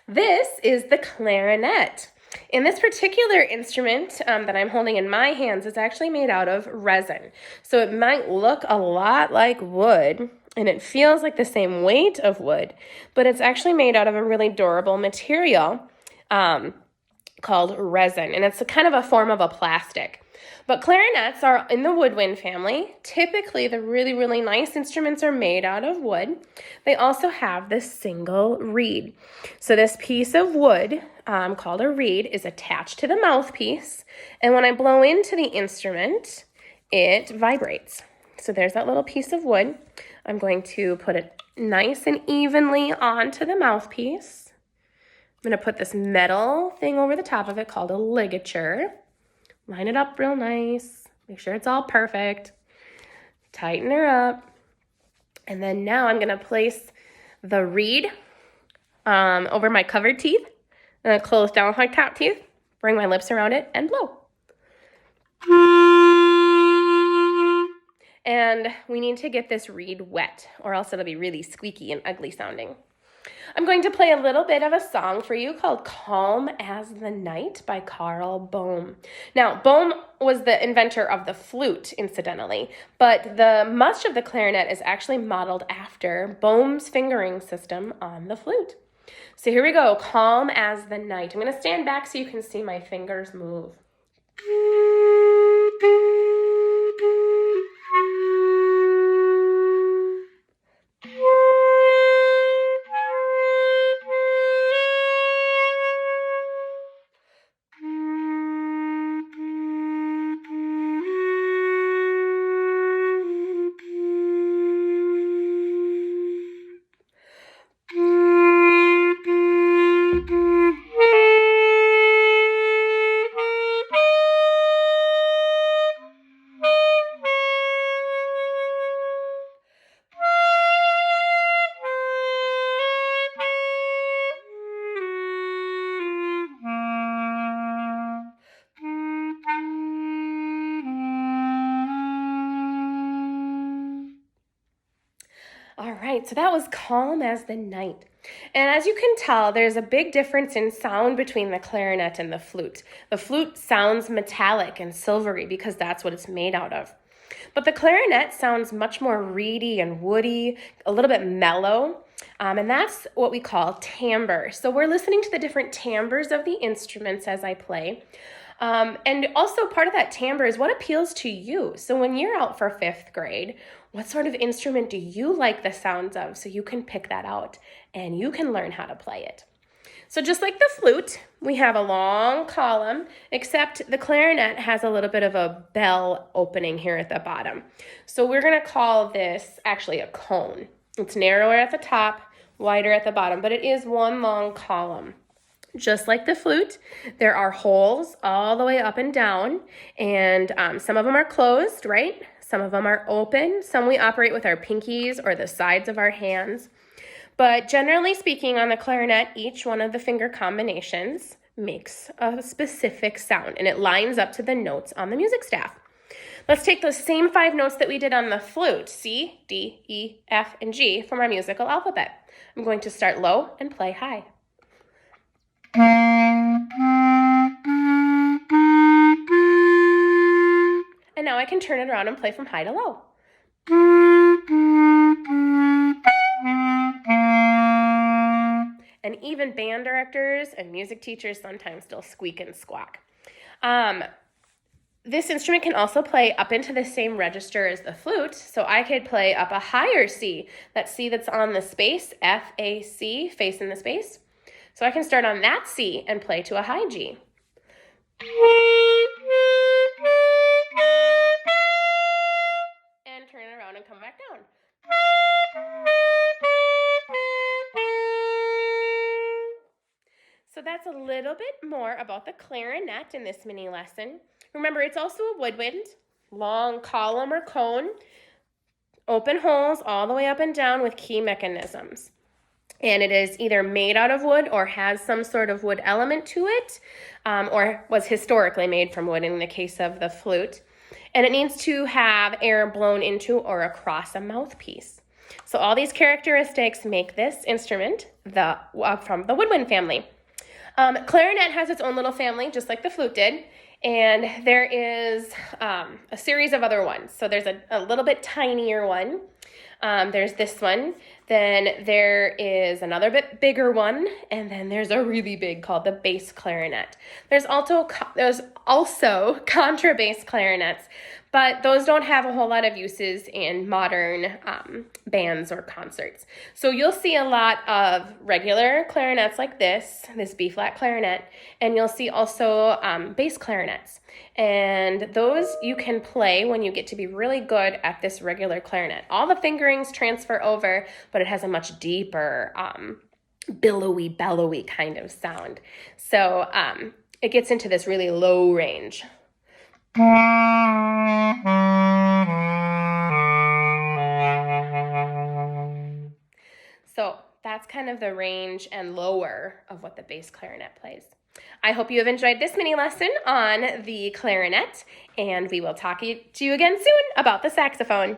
This is the clarinet. And this particular instrument that I'm holding in my hands is actually made out of resin. So it might look a lot like wood, and it feels like the same weight of wood, but it's actually made out of a really durable material called resin, and it's kind of a form of a plastic. But clarinets are in the woodwind family. Typically, the really, really nice instruments are made out of wood. They also have this single reed. So this piece of wood, called a reed, is attached to the mouthpiece, and when I blow into the instrument, it vibrates. So there's that little piece of wood. I'm going to put it nice and evenly onto the mouthpiece. I'm going to put this metal thing over the top of it called a ligature. Line it up real nice. Make sure it's all perfect. Tighten her up. And then now I'm going to place the reed over my covered teeth. I'm going to close down my top teeth, bring my lips around it, and blow. And we need to get this reed wet, or else it'll be really squeaky and ugly sounding. I'm going to play a little bit of a song for you called Calm as the Night by Carl Bohm. Now, Bohm was the inventor of the flute, incidentally, but much of the clarinet is actually modeled after Bohm's fingering system on the flute. So here we go, Calm as the Night. I'm going to stand back so you can see my fingers move. All right, so that was Calm as the Night. And as you can tell, there's a big difference in sound between the clarinet and the flute. The flute sounds metallic and silvery because that's what it's made out of. But the clarinet sounds much more reedy and woody, a little bit mellow, and that's what we call timbre. So we're listening to the different timbres of the instruments as I play. And also part of that timbre is what appeals to you. So when you're out for 5th grade, what sort of instrument do you like the sounds of? So you can pick that out and you can learn how to play it. So just like the flute, we have a long column, except the clarinet has a little bit of a bell opening here at the bottom. So we're going to call this actually a cone. It's narrower at the top, wider at the bottom, but it is one long column. Just like the flute, there are holes all the way up and down, and some of them are closed, right? Some of them are open. Some we operate with our pinkies or the sides of our hands. But generally speaking, on the clarinet, each one of the finger combinations makes a specific sound, and it lines up to the notes on the music staff. Let's take those same 5 notes that we did on the flute, C, D, E, F, and G, from our musical alphabet. I'm going to start low and play high. And now I can turn it around and play from high to low. And even band directors and music teachers sometimes still squeak and squawk. This instrument can also play up into the same register as the flute, so I could play up a higher C, that C that's on the space, F, A, C, face in the space. So I can start on that C and play to a high G. And turn it around and come back down. So that's a little bit more about the clarinet in this mini lesson. Remember, it's also a woodwind, long column or cone, open holes all the way up and down with key mechanisms. And it is either made out of wood or has some sort of wood element to it, or was historically made from wood in the case of the flute. And it needs to have air blown into or across a mouthpiece. So all these characteristics make this instrument from the woodwind family. Clarinet has its own little family, just like the flute did, and there is a series of other ones. So there's a little bit tinier one. There's this one. Then there is another bit bigger one, and then there's a really big called the bass clarinet. There's also contrabass clarinets, but those don't have a whole lot of uses in modern bands or concerts. So you'll see a lot of regular clarinets like this B-flat clarinet, and you'll see also bass clarinets. And those you can play when you get to be really good at this regular clarinet. All the fingerings transfer over, but it has a much deeper, bellowy kind of sound. So it gets into this really low range. So that's kind of the range and lower of what the bass clarinet plays. I hope you have enjoyed this mini lesson on the clarinet, and we will talk to you again soon about the saxophone.